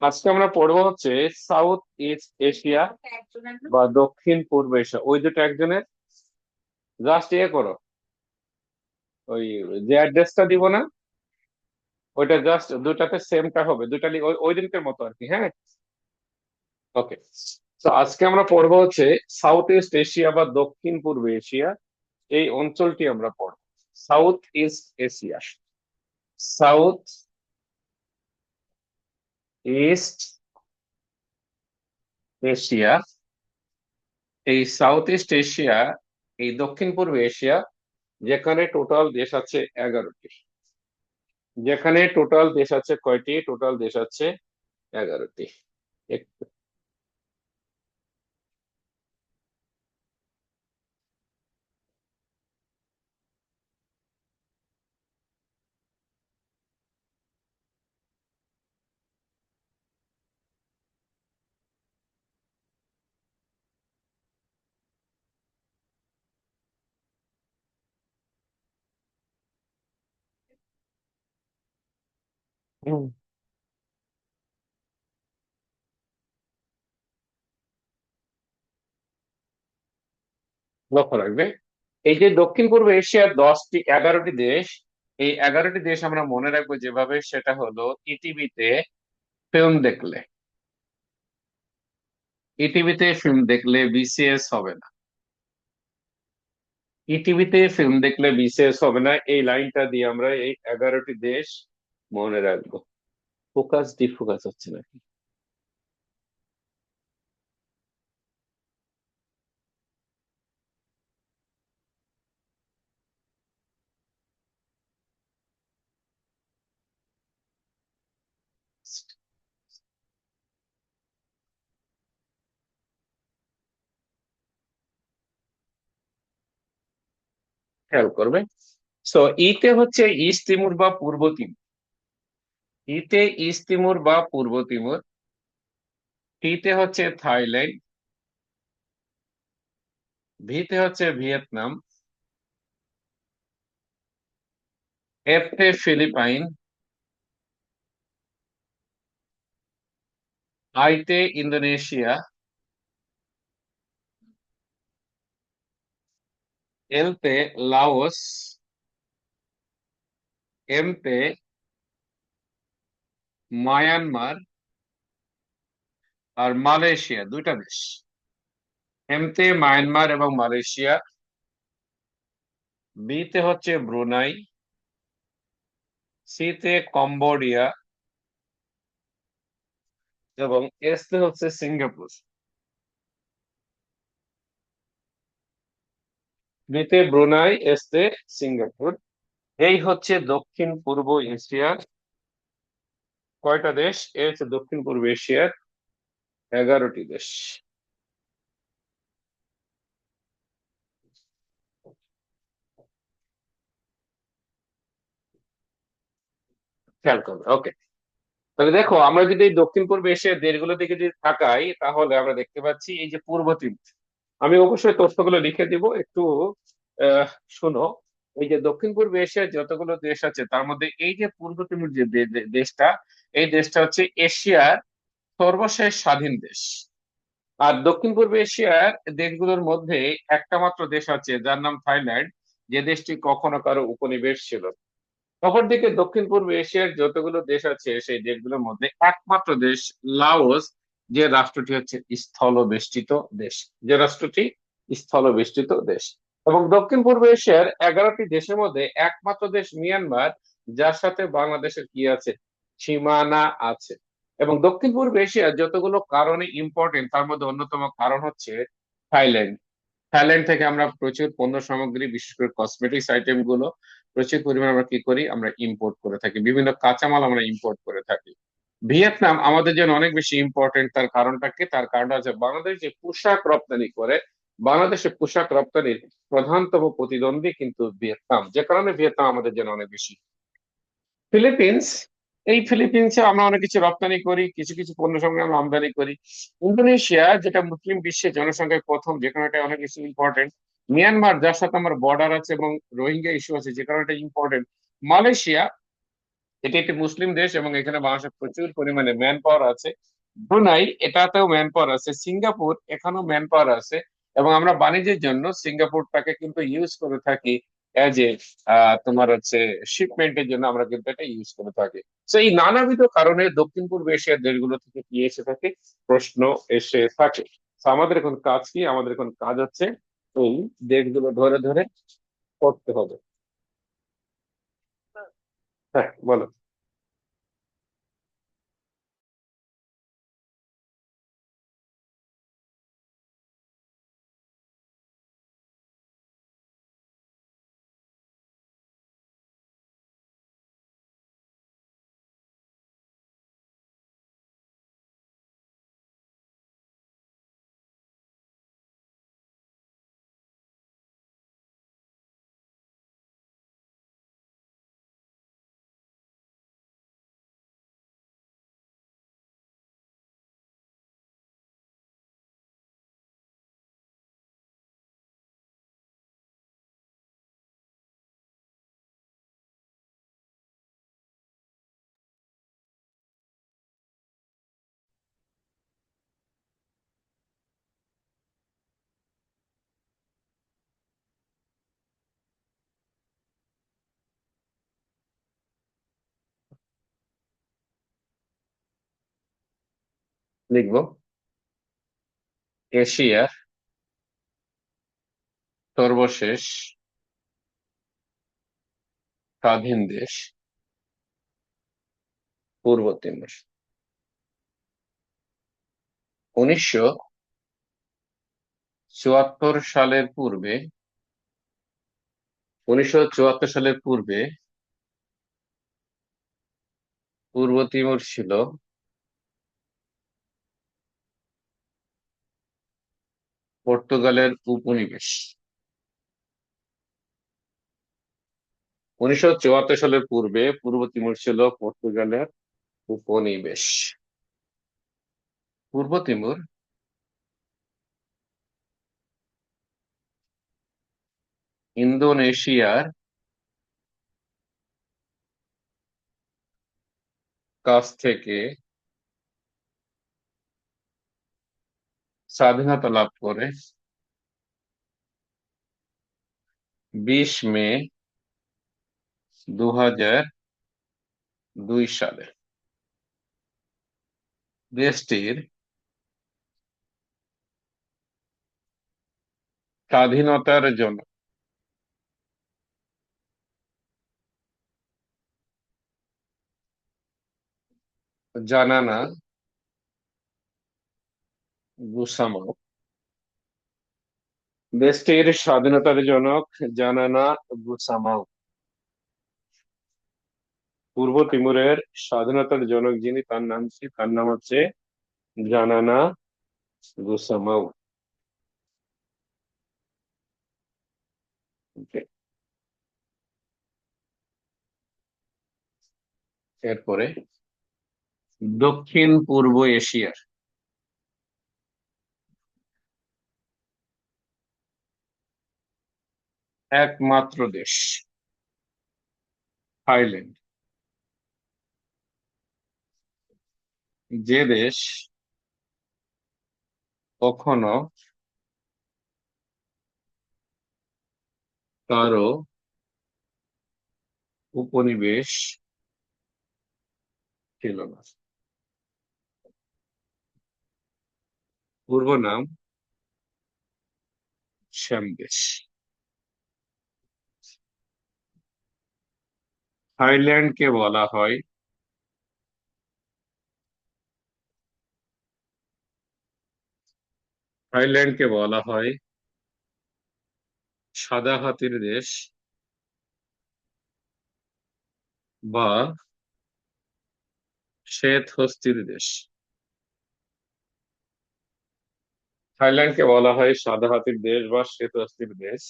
আজকে আমরা পড়বো হচ্ছে সাউথ ইস্ট এশিয়া বা দক্ষিণ পূর্ব এশিয়া। ওই দুটো একজনের জাস্ট ইয়ে করো, ওই যে অ্যাড্রেসটা দিব না, ওইটা জাস্ট দুটাতে সেমটা হবে, দুটা ওই ওই দিনকের মতো আর কি। হ্যাঁ, ওকে। তো আজকে আমরা পড়বো হচ্ছে সাউথ ইস্ট এশিয়া বা দক্ষিণ পূর্ব এশিয়া। এই অঞ্চলটি আমরা পড়বো south east Asia. South east Asia, এই সাউথ ইস্ট এশিয়া, এই দক্ষিণ পূর্ব এশিয়া, যেখানে টোটাল দেশ আছে 11টি। যেখানে টোটাল দেশ আছে কয়টি? টোটাল দেশ আছে 11টি। একটু হুম, লক্ষ্য রাখবে, এই যে দক্ষিণ পূর্ব এশিয়ার 11টি দেশ, এই 11টি দেশ আমরা মনে রাখবো যেভাবে, সেটা হলো ইটিভিতে ফিল্ম দেখলে, ইটিভিতে ফিল্ম দেখলে বিসিএস হবে না। ইটিভিতে ফিল্ম দেখলে বিসিএস হবে না, এই লাইনটা দিয়ে আমরা এই 11টি দেশ মনে রাখবো। ফোকাস ডিফোকাস হচ্ছে নাকি? খেয়াল করবে। সো ইতে হচ্ছে ইস্ট তিমুর বা পূর্ব তিমুর। ইতে ইস্ট তিমুর বা পূর্ব তিমুর। টিতে হচ্ছে থাইল্যান্ড। ভিতে হচ্ছে ভিয়েতনাম। এফতে ফিলিপাইন। আইতে ইন্দোনেশিয়া। এলতে লাওস। এমতে মায়ানমার। আর মালয়েশিয়া, দুইটা দেশ। এমতে মায়ানমার এবং মালয়েশিয়া। বিতে হচ্ছে ব্রুনাই। সিতে কম্বোডিয়া। এবং এসতে হচ্ছে সিঙ্গাপুর। বিতে ব্রুনাই, এসতে সিঙ্গাপুর। এই হচ্ছে দক্ষিণ পূর্ব এশিয়ার কয়টা দেশ? এই হচ্ছে দক্ষিণ পূর্ব এশিয়ার 11টি দেশ। খেয়াল করবে, ওকে। তাহলে দেখো, আমরা যদি এই দক্ষিণ পূর্ব এশিয়ার দেশগুলোর দিকে যদি তাকাই, তাহলে আমরা দেখতে পাচ্ছি এই যে পূর্ব তিমুর। আমি অবশ্যই তথ্যগুলো লিখে দিব, একটু আহ শোনো। এই যে দক্ষিণ পূর্ব এশিয়ার যতগুলো দেশ আছে, তার মধ্যে এই যে পূর্ব তিমুর যে দেশটা, এই দেশটা হচ্ছে এশিয়ার সর্বশেষ স্বাধীন দেশ। আর দক্ষিণ পূর্ব এশিয়ার দেশগুলোর মধ্যে একটা মাত্র দেশ আছে যার নাম থাইল্যান্ড, যে দেশটি কখনো কারো উপনিবেশ ছিল না। অপরদিকে দক্ষিণ পূর্ব এশিয়ার যতগুলো দেশ আছে, সেই দেশগুলোর মধ্যে একমাত্র দেশ লাওস, যে রাষ্ট্রটি হচ্ছে স্থলবেষ্টিত দেশ, যে রাষ্ট্রটি স্থলবেষ্টিত দেশ। এবং দক্ষিণ পূর্ব এশিয়ার 11টি দেশের মধ্যে একমাত্র দেশ মিয়ানমার, যার সাথে বাংলাদেশের কি আছে? সীমানা আছে। এবং দক্ষিণ পূর্ব এশিয়ার যতগুলো কারণে ইম্পর্টেন্ট, তার মধ্যে অন্যতম কারণ হচ্ছে থাইল্যান্ড। থাইল্যান্ড থেকে আমরা প্রচুর পণ্য সামগ্রী, বিশেষ করে কসমেটিক্স আইটেম গুলো প্রচুর পরিমাণে আমরা কি করি? আমরা ইম্পোর্ট করে থাকি, বিভিন্ন কাঁচামাল আমরা ইম্পোর্ট করে থাকি। ভিয়েতনাম আমাদের জন্য অনেক বেশি ইম্পর্টেন্ট। তার কারণটা কি? তার কারণটা হচ্ছে বাংলাদেশ যে পোশাক রপ্তানি করে, বাংলাদেশের পোশাক রপ্তানির প্রধানতম প্রতিদ্বন্দ্বী কিন্তু ভিয়েতনাম, যে কারণে ভিয়েতনাম আমাদের জন্য অনেক বেশি। ফিলিপিন্স, এই ফিলিপিন্সে আমরা অনেক কিছু রপ্তানি করি, কিছু কিছু পণ্য সামগ্রী আমরা আমদানি করি। ইন্দোনেশিয়া, যেটা মুসলিম বিশ্বের জনসংখ্যায় প্রথম, যে কারণে এটা অনেক বেশি ইম্পর্টেন্ট। মিয়ানমার, যার সাথে আমার বর্ডার আছে এবং রোহিঙ্গা ইস্যু আছে, যে কারণে এটা ইম্পর্টেন্ট। মালয়েশিয়া, এটি একটি মুসলিম দেশ এবং এখানে বাংলাদেশের প্রচুর পরিমাণে ম্যান পাওয়ার আছে। ব্রুনাই, এটাতেও ম্যান পাওয়ার আছে। সিঙ্গাপুর, এখানেও ম্যান পাওয়ার আছে। এবং আমরা বাণিজ্যের জন্য সিঙ্গাপুরটাকে কিন্তু ইউজ করে থাকি এজ এ তোমার হচ্ছে শিপমেন্টের জন্য আমরা কিন্তু এটা ইউজ করে থাকি। তো এই নানাবিধ কারণে দক্ষিণ পূর্ব এশিয়ার দেশগুলো থেকে কি এসে থাকে, প্রশ্ন এসে থাকে। তো আমাদের এখন কাজ কি? আমাদের এখন কাজ হচ্ছে এই দেশগুলো ধরে ধরে করতে হবে। হ্যাঁ, বলো। লিখবো এশিয়ার সর্বশেষ স্বাধীন দেশ পূর্ব তিমুর। 1974 সালের পূর্বে, 1974 সালের পূর্বে পূর্ব তিমুর ছিল পর্তুগালের উপনিবেশ। 1974 সালের পূর্বে পূর্ব তিমুর ছিল পর্তুগালের উপনিবেশ। পূর্ব তিমুর ইন্দোনেশিয়ার কাছ থেকে স্বাধীনতা লাভ করে 20 মে 2002 সালে। দেশটির স্বাধীনতার জন্য জানানা গুসামা, দেশটির স্বাধীনতার জনক জানানা গুসামাও। পূর্ব তিমুরের স্বাধীনতার জনক যিনি, তার নাম কি? তার নাম হচ্ছে জানানা গুসামাও। Okay, এরপরে দক্ষিণ পূর্ব এশিয়ার একমাত্র দেশ থাইল্যান্ড। যে দেশ কখনো কারো উপনিবেশ ছিল না। পূর্ব নাম শ্যাম দেশ। থাইল্যান্ডকে বলা হয় থাইল্যান্ডকে বলা হয় সাদা হাতির দেশ বা শ্বেত হস্তির দেশ। থাইল্যান্ডকে বলা হয় সাদা হাতির দেশ বা শ্বেত হস্তির দেশ।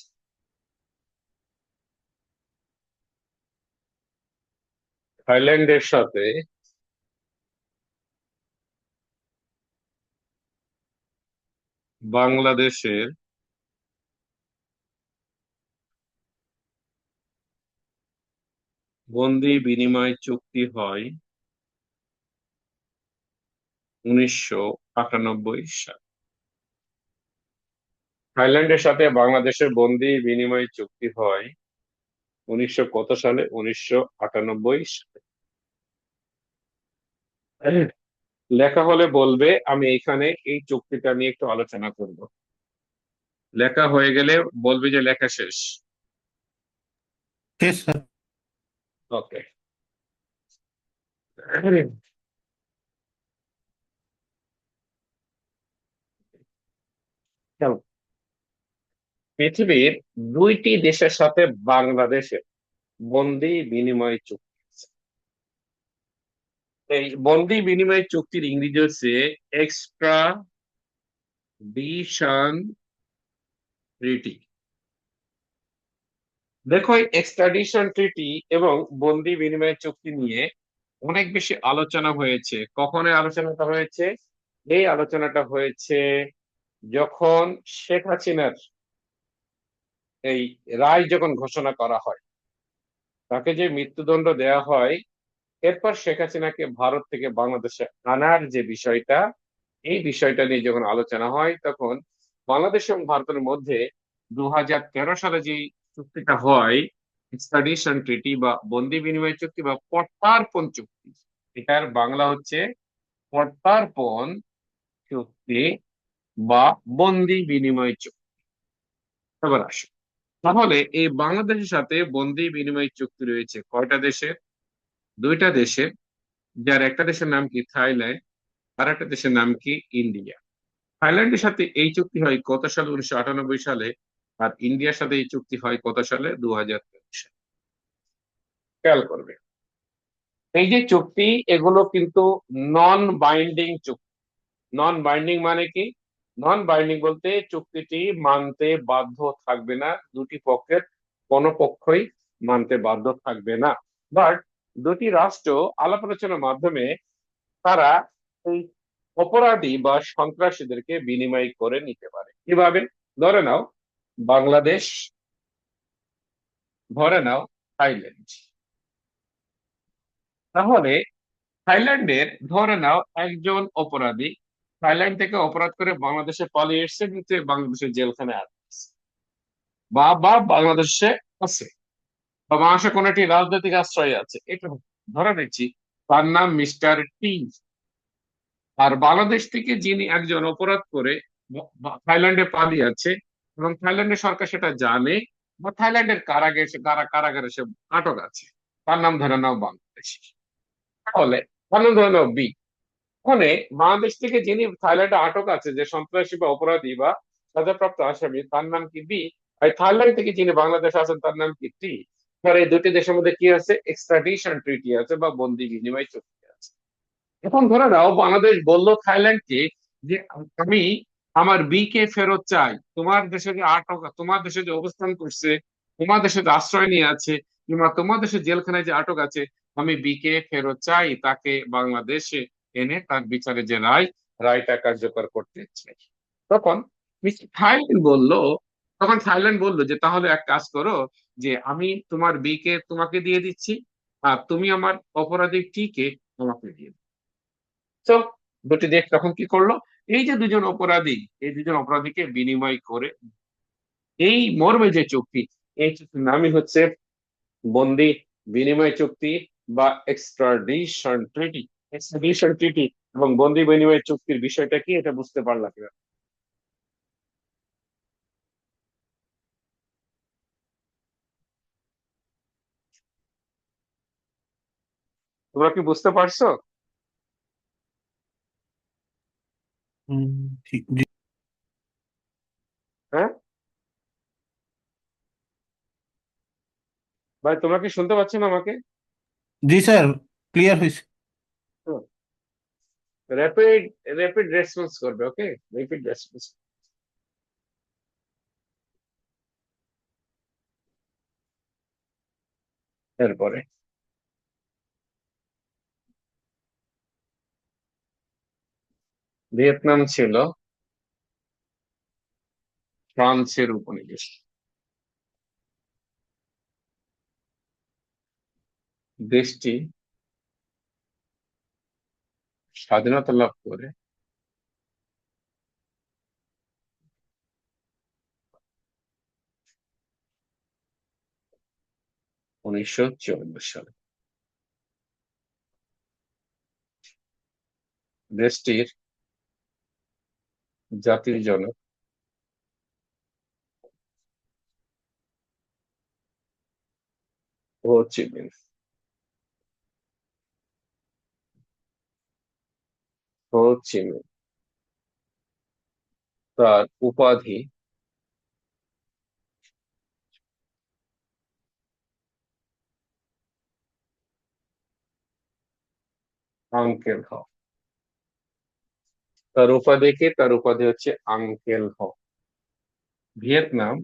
থাইল্যান্ডের সাথে বাংলাদেশের বন্দি বিনিময় চুক্তি হয় 1998 সাল। থাইল্যান্ডের সাথে বাংলাদেশের বন্দি বিনিময় চুক্তি হয় উনিশশো কত সালে? 1998 সালে। লেখা হলে বলবে, আমি এখানে এই চুক্তিটা নিয়ে একটু আলোচনা করব। লেখা হয়ে গেলে বলবে যে লেখা শেষ। শেষ স্যার। ওকে। পৃথিবীর দুইটি দেশের সাথে বাংলাদেশের বন্দি বিনিময় চুক্তি আছে। এই বন্দি বিনিময় চুক্তির ইংরেজি হচ্ছে এক্সট্রা ডিশন ট্রিটি। দেখো, এই এক্সট্রাডিশন ট্রিটি এবং বন্দি বিনিময় চুক্তি নিয়ে অনেক বেশি আলোচনা হয়েছে। কখন এই আলোচনাটা হয়েছে? এই আলোচনাটা হয়েছে যখন শেখ হাসিনার এই রায় যখন ঘোষণা করা হয়, তাকে যে মৃত্যুদণ্ড দেওয়া হয়, এরপর শেখ হাসিনাকে ভারত থেকে বাংলাদেশে আনার যে বিষয়টা, এই বিষয়টা নিয়ে যখন আলোচনা হয়, তখন বাংলাদেশ এবং ভারতের মধ্যে 2013 সালে যে চুক্তিটা হয়, এক্সট্রাডিশন ট্রিটি বা বন্দি বিনিময় চুক্তি বা প্রত্যার্পণ চুক্তি, এটার বাংলা হচ্ছে প্রত্যার্পণ চুক্তি বা বন্দি বিনিময় চুক্তি। এবার আসো, তাহলে এই বাংলাদেশের সাথে বন্দি বিনিময় চুক্তি রয়েছে কয়টা দেশের? দুইটা দেশের, যার একটা দেশের নাম কি থাইল্যান্ড, আর একটা দেশের নাম কি ইন্ডিয়া। থাইল্যান্ডের সাথে এই চুক্তি হয় কত সালে? 1998 সালে। আর ইন্ডিয়ার সাথে এই চুক্তি হয় কত সালে? 2023 সালে। খেয়াল করবে, এই যে চুক্তি, এগুলো কিন্তু নন বাইন্ডিং চুক্তি। নন বাইন্ডিং মানে কি? নন বাইন্ডিং বলতে চুক্তিটি মানতে বাধ্য থাকবে না, দুটি পক্ষের কোনো পক্ষই মানতে বাধ্য থাকবে না। বাট দুটি রাষ্ট্র আলাপ আলোচনার মাধ্যমে তারা এই অপরাধী বা সন্ত্রাসীদেরকে বিনিময় করে নিতে পারে। কিভাবে? ধরে নাও বাংলাদেশ, ধরে নাও থাইল্যান্ড। তাহলে থাইল্যান্ডের ধরে নাও একজন অপরাধী থাইল্যান্ড থেকে অপরাধ করে বাংলাদেশে পালিয়ে এসেছে, কিন্তু বাংলাদেশের জেলখানায় আছে, বা বা বাংলাদেশে আছে, বা বাংলাদেশে কোনো একটি রাজনৈতিক আশ্রয় আছে, এটা ধরে নিচ্ছি। তার নাম মিস্টার টি। আর বাংলাদেশ থেকে যিনি একজন অপরাধ করে থাইল্যান্ডে পালিয়ে আছে, এবং থাইল্যান্ডের সরকার সেটা জানে, বা থাইল্যান্ডের কারাগারে কারাগারে সে আটক আছে, তার নাম ধরে নাও বাংলাদেশ। তাহলে তার নাম ধরে নাও বি। ওখানে বাংলাদেশ থেকে যিনি থাইল্যান্ডে আটক আছে, যে সন্ত্রাসী বা অপরাধী বা সাজাপ্রাপ্ত আসামি, তার নাম কি বি। আর থাইল্যান্ড থেকে যিনি বাংলাদেশে আছেন, তার নাম কি টি। আর এই দুটি দেশের মধ্যে কি আছে? এক্সট্রাডিশন ট্রিটি আছে বা বন্দি বিনিময় চুক্তি আছে। এখন ধরে নাও বাংলাদেশ বলল থাইল্যান্ডকে যে আমি আমার বি কে ফেরত চাই। তোমার দেশে যে আটক, তোমার দেশে যে অবস্থান করছে, তোমার দেশে যে আশ্রয় নিয়ে আছে, কিংবা তোমার দেশে জেলখানায় যে আটক আছে, আমি বি কে ফেরত চাই, তাকে বাংলাদেশে এনে তার বিচারে যে রায়টা কার্যকর করতে চাই। তখন মিস্টার থাইল্যান্ড বলল, তখন থাইল্যান্ড বলল যে তাহলে এক কাজ করো, যে আমি তোমার বি কে তোমাকে দিয়ে দিচ্ছি, আর তুমি আমার অপরাধী টি কে আমাকে দিয়ে দিচ্ছি। তো দুটি দেশ তখন কি করলো? এই যে দুজন অপরাধী, এই দুজন অপরাধীকে বিনিময় করে এই মর্মে যে চুক্তি, এই চুক্তির নামই হচ্ছে বন্দি বিনিময় চুক্তি বা এক্সট্রাডিশন ট্রিটি। এক্সট্রাডিশন ট্রিটি এবং বন্দি বিনিময় চুক্তির বিষয়টা কি, এটা বুঝতে পারলাম কিনা? তোমরা কি বুঝতে পারছো? হুম, ঠিক জি। হ্যাঁ ভাই, তোমরা কি শুনতে পাচ্ছ না আমাকে? জি স্যার, ক্লিয়ার হয়েছে। র্যাপিড র্যাপিড রেসপন্স করবে, ওকে? Rapid response. এরপরে ভিয়েতনাম ছিল ফ্রান্সের উপনিবেশ। দেশটি স্বাধীনতা লাভ করে 1954 সালে। দেশটির জাতির জনক হো চি মিন। হো চি মিন তার উপাধি আঙ্কেল হ। তার উপাধি কি? তার উপাধি হচ্ছে আঙ্কেল হ। ভিয়েতনাম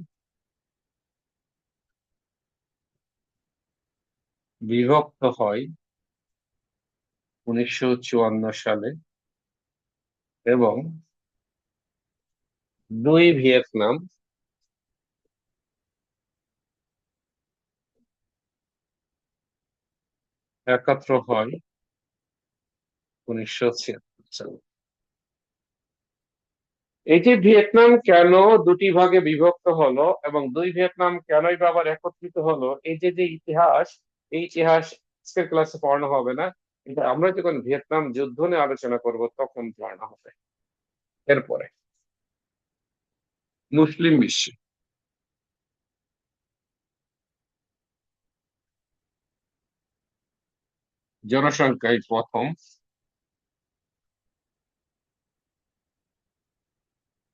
বিভক্ত হয় 1954 সালে, এবং দুই ভিয়েতনাম একাত্র হয় 1976 সালে। এই যে ভিয়েতনাম কেন দুটি ভাগে বিভক্ত হলো এবং দুই ভিয়েতনাম কেনই বা আবার একত্রিত হলো, এই যে যে ইতিহাস, এই ইতিহাস আজকের ক্লাসে পড়ানো হবে না। কিন্তু আমরা যখন ভিয়েতনাম যুদ্ধ নিয়ে আলোচনা করব তখন পড়ানো হবে। এরপরে মুসলিম বিশ্বে জনসংখ্যায় প্রথম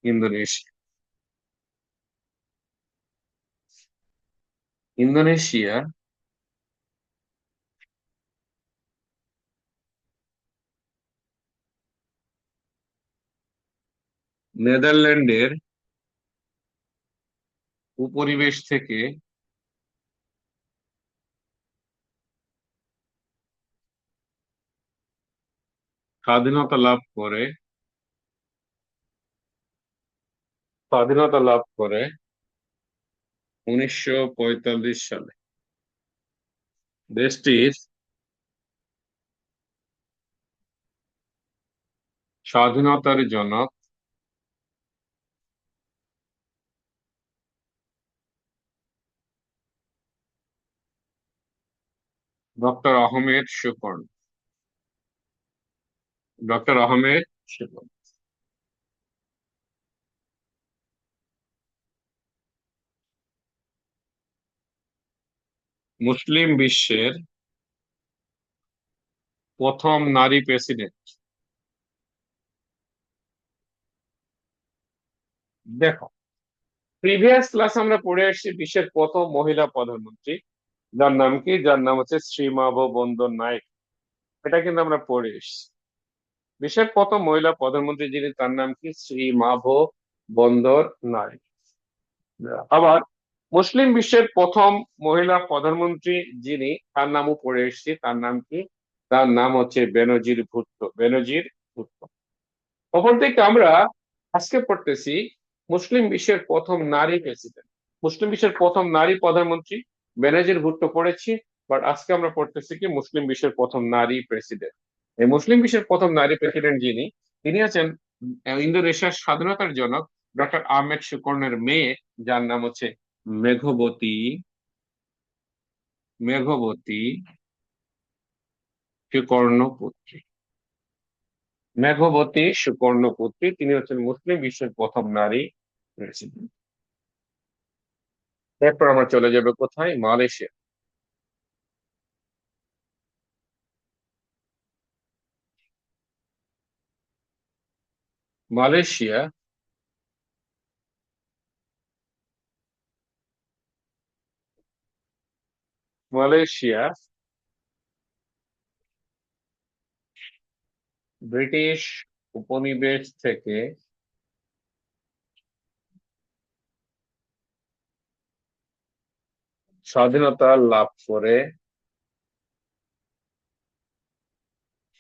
ইন্দোনেশিয়া। ইন্দোনেশিয়া নেদারল্যান্ডের উপনিবেশ থেকে স্বাধীনতা লাভ করে স্বাধীনতা লাভ করে 1945 সালে। দেশটির স্বাধীনতার জনক doctor Ahmed Sukarno. Doctor Ahmed Sukarno Muslim বিশ্বের প্রথম নারী প্রেসিডেন্ট। দেখো, প্রিভিয়াস ক্লাস আমরা পড়ে আসছি বিশ্বের প্রথম মহিলা প্রধানমন্ত্রী, যার নাম কি? যার নাম হচ্ছে শ্রীমাভো বন্দর নায়েক। এটা কিন্তু আমরা পড়ে এসেছি। বিশ্বের প্রথম মহিলা প্রধানমন্ত্রী যিনি, তার নাম কি? শ্রীমাভো বন্দর নায়েক। আবার মুসলিম বিশ্বের প্রথম মহিলা প্রধানমন্ত্রী যিনি, তার নামও পড়ে এসেছি। তার নাম কি? তার নাম হচ্ছে বেনজির ভুট্টো। বেনজির ভুট্টো। অপরদিকে আমরা আজকে পড়তেছি মুসলিম বিশ্বের প্রথম নারী প্রেসিডেন্ট, মুসলিম বিশ্বের প্রথম নারী প্রধানমন্ত্রী বেনজির ভুট্টো পড়েছি। বাট আজকে আমরা পড়তেছি কি? মুসলিম বিশ্বের প্রথম নারী প্রেসিডেন্ট। এই মুসলিম বিশ্বের প্রথম নারী প্রেসিডেন্ট যিনি, তিনি আছেন ইন্দোনেশিয়ার স্বাধীনতার জনক ডক্টর আহমেদ সুকর্ণের মেয়ে, যার নাম হচ্ছে মেঘবতী মেঘবতী সুকর্ণপুত্রী। মেঘবতী সুকর্ণপুত্রী, তিনি হচ্ছেন মুসলিম বিশ্বের প্রথম নারী প্রেসিডেন্ট। এরপর আমরা চলে যাবে কোথায়? মালয়েশিয়া। মালয়েশিয়া মালয়েশিয়া ব্রিটিশ উপনিবেশ থেকে স্বাধীনতা লাভ করে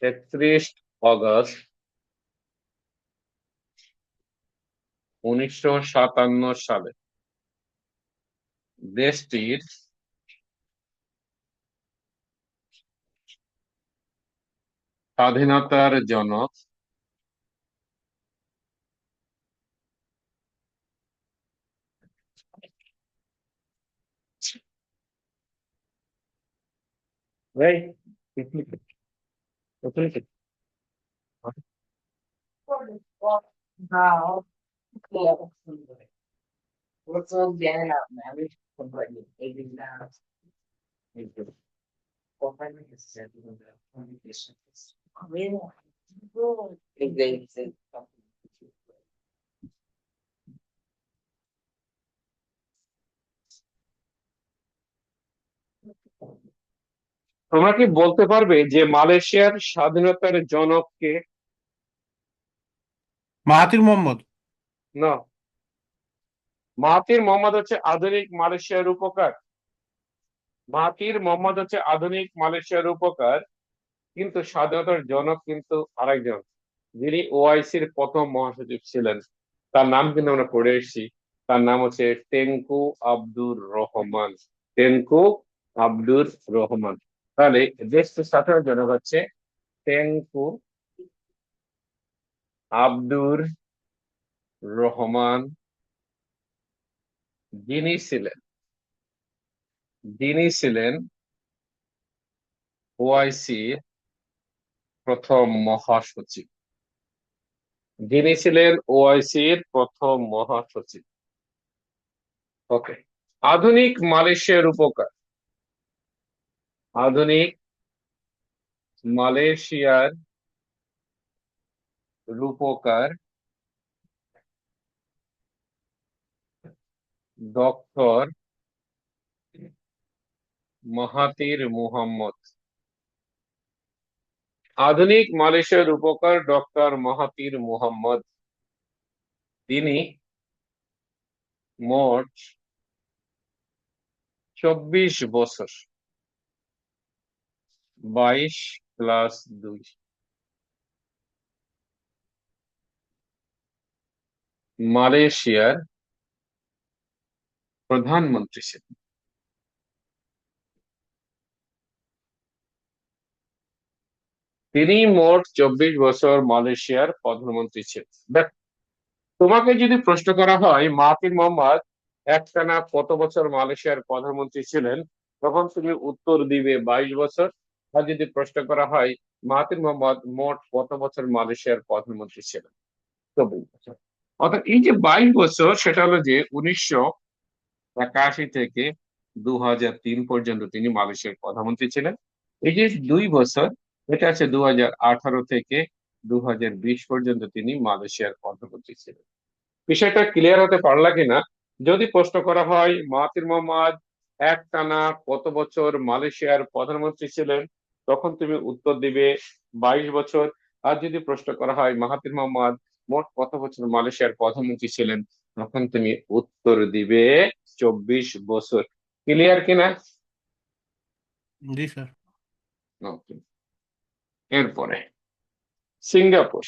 31 আগস্ট 1957 সালে দেশটির স্বাধীনতার জনক এই, তোমরা কি বলতে পারবে যে মালয়েশিয়ার স্বাধীনতার জনক কে? Mahathir Mohamad. না, মাহাথির মোহাম্মদ হচ্ছে আধুনিক মালয়েশিয়ার রূপকার। মাহাথির মোহাম্মদ হচ্ছে আধুনিক মালয়েশিয়ার রূপকার, কিন্তু স্বাধীনতার জনক কিন্তু আরেকজন, যিনি ওআইসির প্রথম মহাসচিব ছিলেন। তার নাম কিন্তু আমরা পড়ে এসেছি। তার নাম হচ্ছে টেংকু আব্দুর রহমান। টেংকু আব্দুর রহমান। তাহলে দেশটির সাধারণ জনক হচ্ছে টেংকু আব্দুর রহমান, যিনি ছিলেন যিনি ছিলেন ওআইসি প্রথম মহাসচিব। যিনি ছিলেন ওআইসির প্রথম মহাসচিব। ওকে। আধুনিক মালয়েশিয়ার রূপকার, আধুনিক মালয়েশিয়ার রূপকার ডক্টর মাহাথির মুহাম্মদ। আধুনিক মালয়েশিয়ার রূপকার ডক্টর মাহাথির মুহাম্মদ। তিনি মোট 24 বছর, 22+2, মালয়েশিয়ার প্রধানমন্ত্রী ছিলেন। তিনি মোট 24 বছর মালয়েশিয়ার প্রধানমন্ত্রী ছিলেন। দেখ, তোমাকে যদি প্রশ্ন করা হয় মাহাথির মোহাম্মদ একটানা কত বছর মালয়েশিয়ার প্রধানমন্ত্রী ছিলেন, তখন তুমি উত্তর দিবে 22 বছর। আর যদি প্রশ্ন করা হয় মাহাথির মোহাম্মদ মোট কত বছর মালয়েশিয়ার প্রধানমন্ত্রী ছিলেন, 24 বছর। অর্থাৎ এই যে 22 বছর, সেটা হলো যে 1981 থেকে 2003 পর্যন্ত তিনি মালয়েশিয়ার প্রধানমন্ত্রী ছিলেন। এই যে 2 বছর, এটা আছে 2018 থেকে 2020 পর্যন্ত তিনি মালয়েশিয়ার প্রধানমন্ত্রী ছিলেন। বিষয়টা ক্লিয়ার হতে পারলা কিনা? যদি প্রশ্ন করা হয় মাহাথির মোহাম্মদ একটানা কত বছর মালয়েশিয়ার প্রধানমন্ত্রী ছিলেন, তখন তুমি উত্তর দিবে 22 বছর। আর যদি প্রশ্ন করা হয় মাহাথির মোহাম্মদ মোট কত বছর মালয়েশিয়ার প্রধানমন্ত্রী ছিলেন, তখন তুমি উত্তর দিবে 24 বছর। ক্লিয়ার কিনা? জি স্যার। ওকে। এরপরে সিঙ্গাপুর।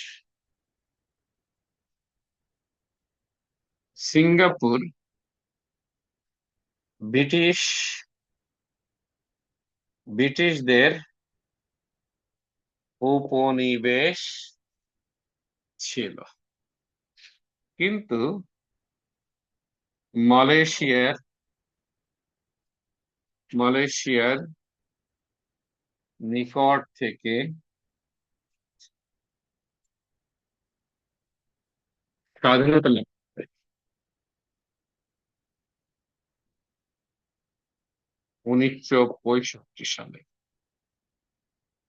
সিঙ্গাপুর ব্রিটিশ ব্রিটিশদের উপনিবেশ ছিল, কিন্তু মালয়েশিয়ার মালয়েশিয়ার নিকট থেকে স্বাধীনতা লাভ করে 1965 সালে।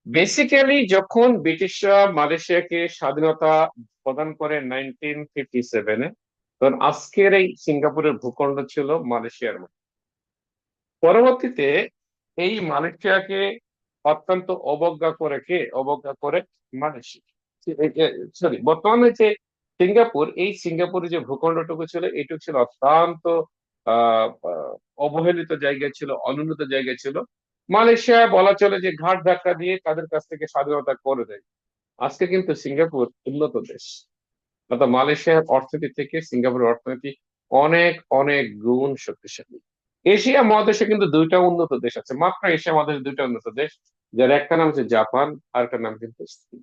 বেসিক্যালি যখন ব্রিটিশরা মালয়েশিয়াকে স্বাধীনতা প্রদান করে 1957-এ, তখন আজকের এই সিঙ্গাপুরের ভূখণ্ড ছিল মালয়েশিয়ার মতো। পরবর্তীতে এই মালয়েশিয়াকে অত্যন্ত অবজ্ঞা করে মালয়েশিয়া, সরি, বর্তমানে যে সিঙ্গাপুর, এই সিঙ্গাপুরের যে ভূখণ্ডটুকু ছিল, এটুকু ছিল অত্যন্ত অবহেলিত জায়গা ছিল, অনুন্নত জায়গা ছিল। মালয়েশিয়া বলা চলে যে ঘাট ধাক্কা দিয়ে তাদের কাছ থেকে স্বাধীনতা করে দেয়। আজকে কিন্তু সিঙ্গাপুর উন্নত দেশ। অর্থাৎ মালয়েশিয়ার অর্থনীতি থেকে সিঙ্গাপুরের অর্থনীতি অনেক অনেক গুণ শক্তিশালী। এশিয়া মহাদেশে কিন্তু দুইটা উন্নত দেশ আছে, মাত্র এশিয়া মহাদেশে দুইটা উন্নত দেশ। যার একটা নাম হচ্ছে জাপান, আর একটা নাম কিন্তু চীন।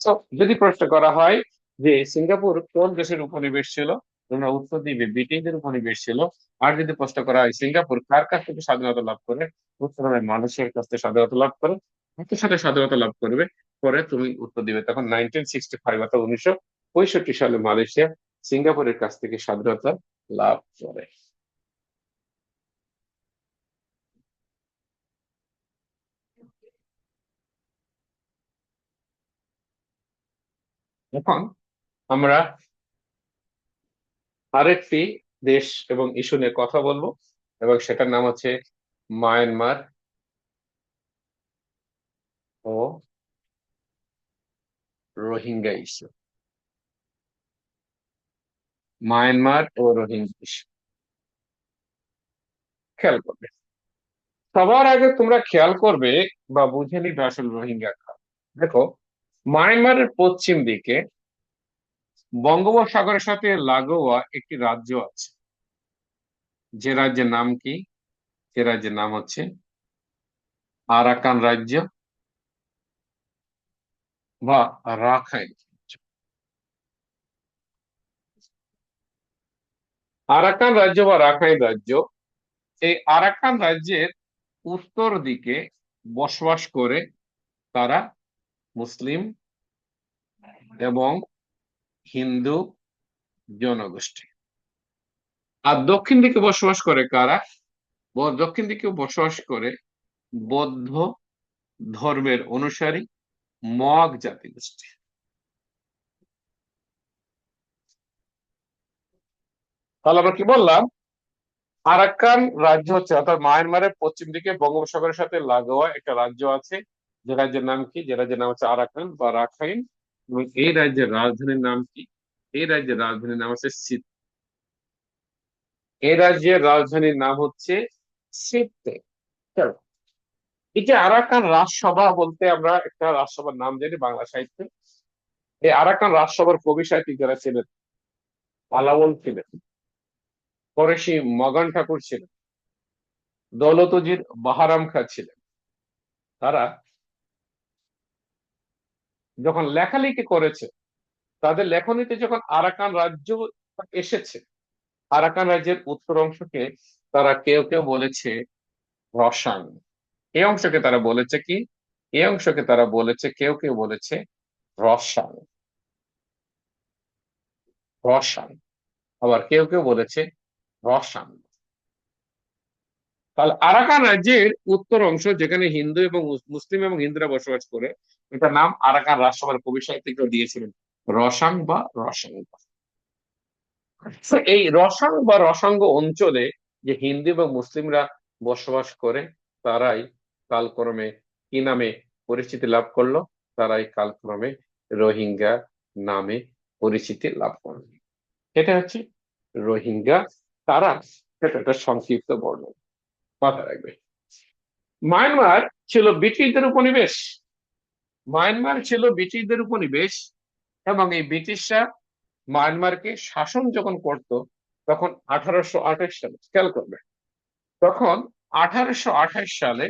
তো যদি প্রশ্ন করা হয় যে সিঙ্গাপুর কোন দেশের উপনিবেশ ছিল, তোমরা উত্তর দিবে ব্রিটিশদের উপনিবেশ ছিল। আর যদি প্রশ্ন করা হয় সিঙ্গাপুর কার কাছ থেকে স্বাধীনতা লাভ করে, উত্তর হবে মালয়েশিয়ার কাছ থেকে স্বাধীনতা লাভ করে। কত সালে স্বাধীনতা লাভ করবে, পরে তুমি উত্তর দিবে তখন 1965 অর্থাৎ 1965 সালে মালয়েশিয়া সিঙ্গাপুরের কাছ থেকে স্বাধীনতা লাভ করে। এখন আমরা আরেকটি দেশ এবং ইস্যু নিয়ে কথা বলবো, এবং সেটার নাম হচ্ছে মায়ানমার ও রোহিঙ্গা ইস্যু। মায়ানমার ও রোহিঙ্গা ইস্যু খেয়াল করবে। সবার আগে তোমরা খেয়াল করবে বা বুঝে নিবে আসলে রোহিঙ্গা কারা। দেখো, মায়ানমারের পশ্চিম দিকে বঙ্গোপসাগরের সাথে লাগোয়া একটি রাজ্য আছে, যে রাজ্যের নাম কি? যে রাজ্যের নাম হচ্ছে আরাকান রাজ্য বা রাখাইন রাজ্য। আরাকান রাজ্য বা রাখাইন রাজ্য, এই আরাকান রাজ্যের উত্তর দিকে বসবাস করে তারা মুসলিম এবং হিন্দু জনগোষ্ঠী। আর দক্ষিণ দিকে বসবাস করে কারা? দক্ষিণ দিকে বসবাস করে বৌদ্ধ ধর্মের অনুসারী মগ জাতিগোষ্ঠী। তাহলে আমরা কি বললাম? আরাকান রাজ্য হচ্ছে, অর্থাৎ মায়ানমারের পশ্চিম দিকে বঙ্গোপসাগরের সাথে লাগোয়া একটা রাজ্য আছে, যে রাজ্যের নাম কি? যে রাজ্যের নাম হচ্ছে আরাকান বা রাখাইন। এবং এই রাজ্যের রাজধানীর নাম কি? এই রাজ্যের রাজধানীর নাম হচ্ছে এই রাজ্যের রাজধানীর নাম হচ্ছে সিরতে। চলো, এই যে আরাকান রাজসভা বলতে আমরা একটা রাজসভার নাম জানি বাংলা সাহিত্যে। এই আরাকান রাজসভার কবি সাহিত্যিক যারা ছিলেন, আলাওল ছিলেন, ফরাসি মগান ঠাকুর ছিলেন, দৌলতজির বাহারাম খাঁ ছিলেন। তারা যখন লেখালেখি করেছে, তাদের লেখনীতে যখন আরাকান রাজ্য এসেছে, আরাকান রাজ্যের উত্তর অংশকে তারা কেউ কেউ বলেছে রসাং। এই অংশকে তারা বলেছে কি? এই অংশকে তারা বলেছে, কেউ কেউ বলেছে রসাং। রসাং। আবার কেউ কেউ বলেছে রসাং। তাহলে আরাকান রাজ্যের উত্তর অংশ, যেখানে হিন্দু এবং মুসলিম এবং হিন্দুরা বসবাস করে, এটার নাম আরাকান রাজসভার কবি সাহিত্যিকরা দিয়েছিলেন রসাং বা রসাঙ্গ। তো এই রসাং বা রসাঙ্গ অঞ্চলে যে হিন্দু এবং মুসলিমরা বসবাস করে, তারাই কালক্রমে কি নামে পরিচিতি লাভ করলো? তারাই কালক্রমে রোহিঙ্গা নামে পরিচিতি লাভ করলো। এটা হচ্ছে রোহিঙ্গা কারা, সেটা একটা সংক্ষিপ্ত বর্ণনা, মাথায় রাখবে। মায়ানমার ছিল ব্রিটিশদের উপনিবেশ। মায়ানমার ছিল ব্রিটিশদের উপনিবেশ, এবং এই ব্রিটিশরা মায়ানমারকে শাসন যখন করত, তখন 1828 সালে, খেয়াল করবে, তখন 1828 সালে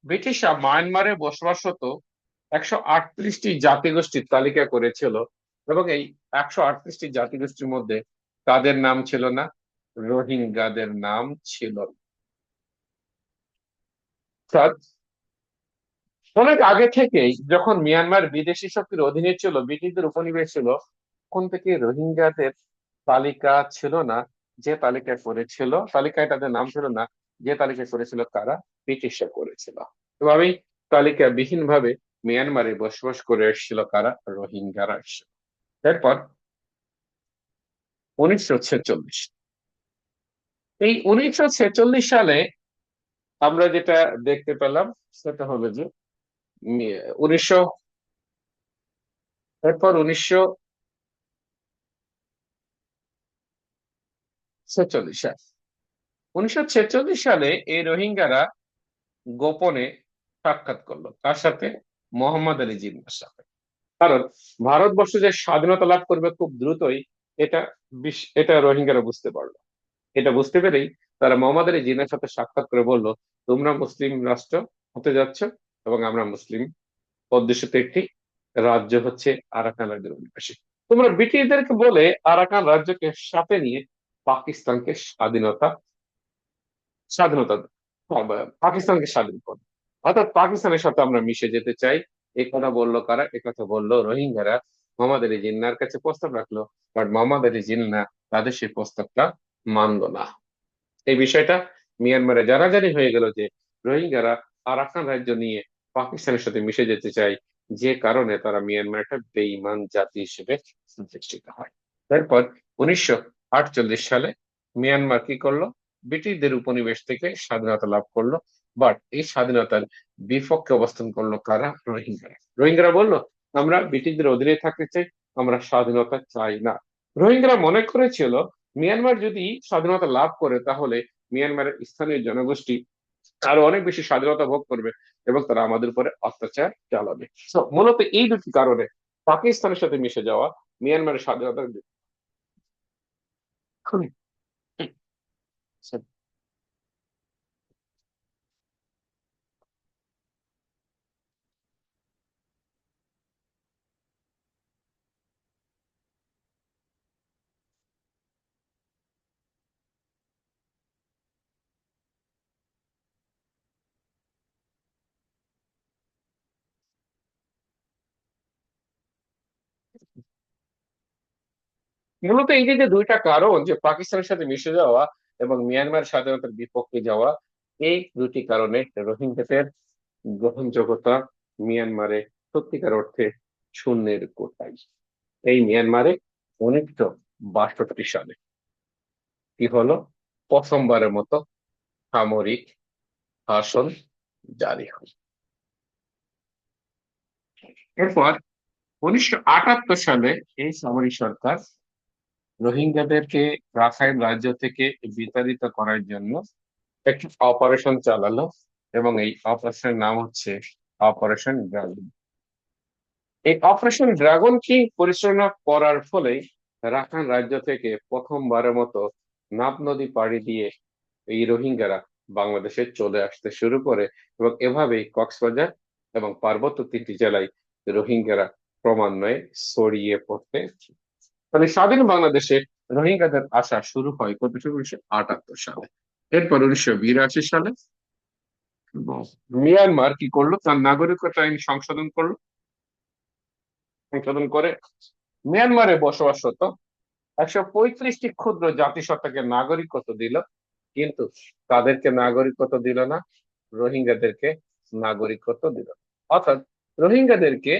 ব্রিটিশরা মায়ানমারে বসবাসরত 138টি জাতিগোষ্ঠীর তালিকা করেছিল। এবং এই 138টি জাতিগোষ্ঠীর মধ্যে তাদের নাম ছিল না, রোহিঙ্গাদের নাম ছিল না। অর্থাৎ অনেক আগে থেকেই যখন মিয়ানমার বিদেশি শক্তির অধীনে ছিল, ব্রিটিশদের উপনিবেশ ছিল, তখন থেকে রোহিঙ্গাদের তালিকা ছিল না। যে তালিকা করেছিল, তালিকায় তাদের নাম ছিল না, যে তালিকা করেছিল কারা? ব্রিটিশরা করেছিল। এভাবেই তালিকা বিহীন ভাবে মিয়ানমারে বসবাস করে এসেছিল কারা? রোহিঙ্গারা এসেছিল। এরপর 1946, এই 1946 সালে আমরা যেটা দেখতে পেলাম সেটা হলো যে উনিশশো এরপর 1946 সাল, 1946 সালে এই রোহিঙ্গারা গোপনে সাক্ষাৎ করলো কার সাথে? মোহাম্মদ আলী জিন্নাহর সাথে। কারণ ভারতবর্ষ যে স্বাধীনতা লাভ করবে খুব দ্রুতই, এটা এটা রোহিঙ্গারা বুঝতে পারলো। এটা বুঝতে পেরেই তারা মোহাম্মদ আলী জিন্নাহর সাথে সাক্ষাৎ করে বলল, তোমরা মুসলিম রাষ্ট্র, হতে যাচ্ছে, এবং আমরা মুসলিম অধ্যুষিত একটি রাজ্য হচ্ছে আরাকান রাজ্যের অধিবাসী। তোমরা ব্রিটিশদেরকে বলে আরাকান রাজ্যকে সাথে নিয়ে পাকিস্তানকে স্বাধীনতা পাকিস্তানকে স্বাধীন করো। অর্থাৎ পাকিস্তানের সাথে আমরা মিশে যেতে চাই। এই কথা বললো কারা? এই কথা বললো রোহিঙ্গারা। মোহাম্মদ আলী জিন্নাহর কাছে প্রস্তাব রাখলো, বাট মোহাম্মদ আলী জিন্নাহ তাদের সেই প্রস্তাবটা মানলো না। এই বিষয়টা মিয়ানমারে জানাজানি হয়ে গেল যে রোহিঙ্গারা আরাকান রাজ্য নিয়ে পাকিস্তানের সাথে মিশে যেতে চায়, যে কারণে তারা মিয়ানমার একটা বেঈমান জাতি হিসেবে প্রতিষ্ঠিত হয়। তারপর 1948 সালে মিয়ানমার কি করলো? ব্রিটিশদের উপনিবেশ থেকে স্বাধীনতা লাভ করলো। বাট এই স্বাধীনতার বিপক্ষে অবস্থান করলো কারা? রোহিঙ্গারা। রোহিঙ্গারা বললো, আমরা ব্রিটিশদের অধীনে থাকতে চাই, আমরা স্বাধীনতা চাই না। রোহিঙ্গারা মনে করেছিল মিয়ানমার যদি স্বাধীনতা লাভ করে তাহলে মিয়ানমারের স্থানীয় জনগোষ্ঠী আরো অনেক বেশি স্বাধীনতা ভোগ করবে এবং তারা আমাদের উপরে অত্যাচার চালাবে। So, মূলত এই দুটি কারণে পাকিস্তানের সাথে মিশে যাওয়া মিয়ানমারের স্বাধীনতার মূলত এই যে যে দুইটা কারণ, যে পাকিস্তানের সাথে মিশে যাওয়া এবং মিয়ানমার স্বাধীনতার বিপক্ষে যাওয়া, এই দুটি কারণে রোহিঙ্গাদের গ্রহণযোগ্যতা মিয়ানমারে সত্যিকার অর্থে শূন্যের কোঠায়। এই মিয়ানমারে 1962 সালে কি হলো? প্রথমবারের মতো সামরিক শাসন জারি হয়। এরপর 1978 সালে এই সামরিক সরকার রোহিঙ্গাদেরকে রাখাইন রাজ্য থেকে বিতাড়িত করার জন্য একটি অপারেশন চালালো, এবং এই অপারেশনের নাম হচ্ছে অপারেশন ড্রাগন। এই অপারেশন ড্রাগন কি পরিচালনা করার ফলে রাখাইন রাজ্য থেকে প্রথমবারের মতো নাব নদী পাড়ি দিয়ে এই রোহিঙ্গারা বাংলাদেশে চলে আসতে শুরু করে, এবং এভাবেই কক্সবাজার এবং পার্বত্য 3টি জেলায় রোহিঙ্গারা ক্রমান্বয়ে ছড়িয়ে পড়তে। মানে স্বাধীন বাংলাদেশে রোহিঙ্গাদের আসা শুরু হয় কত? 1978 সালে। এরপর 1982 সালে মিয়ানমার কি করলো? তার নাগরিকত্ব আইন সংশোধন করে মিয়ানমারে বসবাসরত 135টি ক্ষুদ্র জাতিসত্তাকে নাগরিকত্ব দিল, কিন্তু তাদেরকে নাগরিকত্ব দিল না, রোহিঙ্গাদেরকে নাগরিকত্ব দিল না। অর্থাৎ রোহিঙ্গাদেরকে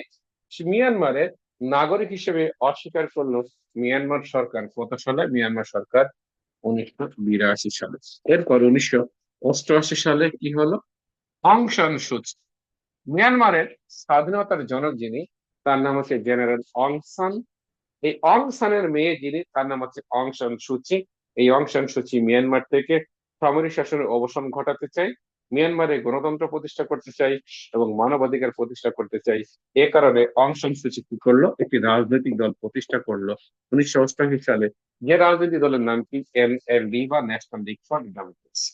মিয়ানমারের নাগরিক হিসেবে অস্বীকার করলো মিয়ানমার সরকার। কত সালে? মিয়ানমার সরকার 1982 সালে। এরপর 1988 সালে কি হলো? অং সান সুচি, মিয়ানমারের স্বাধীনতার জনক যিনি, তার নাম হচ্ছে জেনারেল অং সান। এই অং সানের মেয়ে যিনি, তার নাম হচ্ছে অং সান সুচি। এই অং সান সুচি মিয়ানমার থেকে সামরিক শাসনের অবসান ঘটাতে চাই, মিয়ানমারে গণতন্ত্র প্রতিষ্ঠা করতে চাই এবং মানবাধিকার প্রতিষ্ঠা করতে চাই। এ কারণে অং সান সুচি কি করলো? একটি রাজনৈতিক দল প্রতিষ্ঠা করলো 1988 সালে। যে রাজনৈতিক দলের নাম কি? এনএলডি বা ন্যাশনাল লিগ ফর ডেমোক্রেসি।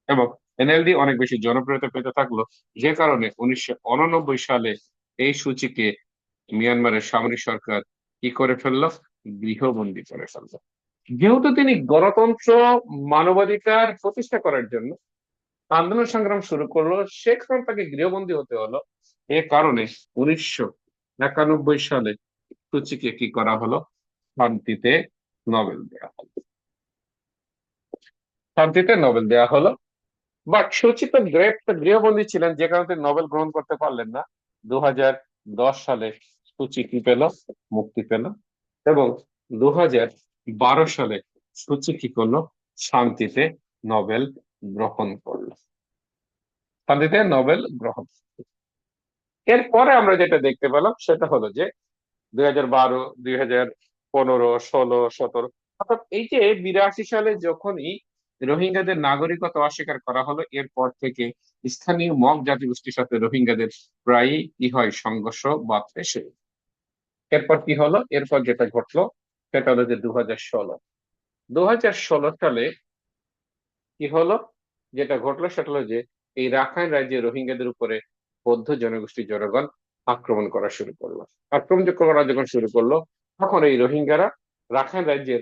এবং এনএলডি অনেক বেশি জনপ্রিয়তা পেতে থাকলো, যে কারণে 1989 সালে এই সূচিকে মিয়ানমারের সামরিক সরকার কি করে ফেললো? গৃহবন্দী করে ফেললো। যেহেতু তিনি গণতন্ত্র মানবাধিকার প্রতিষ্ঠা করার জন্য আন্দোলন সংগ্রাম শুরু করলো, সেখানে তাকে গৃহবন্দী হতে হলো। এ কারণে 1991 সালে সূচিকে কি করা হলো? শান্তিতে নোবেল দেওয়া হলো। শান্তিতে নোবেল দেওয়া হলো। বাট সূচিত গৃহবন্দী ছিলেন, যে কারণে তিনি নোবেল গ্রহণ করতে পারলেন না। 2010 সালে সূচি কি পেল? মুক্তি পেল। এবং 2012 সালে সূচি কি করলো? শান্তিতে নোবেল গ্রহণ করলো। শান্তিতে নোবেল গ্রহণ। এরপরে আমরা যেটা দেখতে পেলাম সেটা হলো যে 2012, 2015, 16, 17, অর্থাৎ এই যে 82 সালে যখনই রোহিঙ্গাদের নাগরিকত্ব অস্বীকার করা হলো, এরপর থেকে স্থানীয় মগ জাতিগোষ্ঠীর সাথে রোহিঙ্গাদের প্রায়ই কি হয়? সংঘর্ষ বাধতে শুরু। এরপর কি হলো? এরপর যেটা ঘটলো সেটা হলো যে 2016 সালে কি হলো? যেটা ঘটলো সেটা হলো যে এই রাখাইন রাজ্যে রোহিঙ্গাদের উপরে বৌদ্ধ জনগোষ্ঠীর জনগণ আক্রমণ করা শুরু করলো। আক্রমণ করা যখন শুরু করলো, তখন এই রোহিঙ্গারা রাখাইন রাজ্যের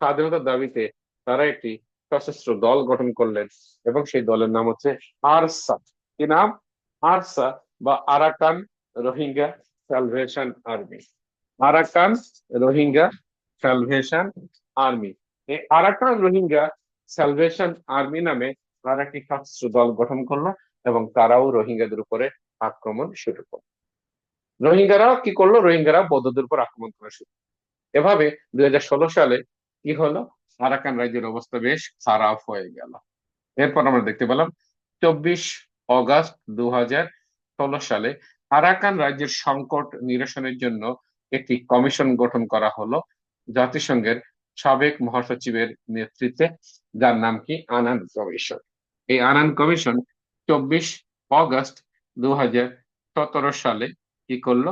স্বাধীনতার দাবিতে তারা একটি সশস্ত্র দল গঠন করলেন, এবং সেই দলের নাম হচ্ছে আরসা। কি নাম? আরসা, বা Arakan Rohingya salvation army. Arakan Rohingya salvation army. এই আরাকান রোহিঙ্গা স্যালভেশন আর্মি নামে তারা একটি সশস্ত্র দল গঠন করলো, এবং তারাও রোহিঙ্গাদের উপরে আক্রমণ শুরু করলো। রোহিঙ্গারাও কি করলো? রোহিঙ্গারা বৌদ্ধদের উপর আক্রমণ করা শুরু করলো। এভাবে 2016 সালে কি হলো? আরাকান রাজ্যের অবস্থা বেশ খারাপ হয়ে গেল। এরপর আমরা দেখতে পেলাম 24 অগাস্ট 2016 সালে আরাকান রাজ্যের সংকট নিরসনের জন্য একটি কমিশন গঠন করা হলো জাতিসংঘের সাবেক মহাসচিবের নেতৃত্বে, যার নাম কি আনান কমিশন। এই আনান কমিশন 24 অগাস্ট 2017 সালে কি করলো?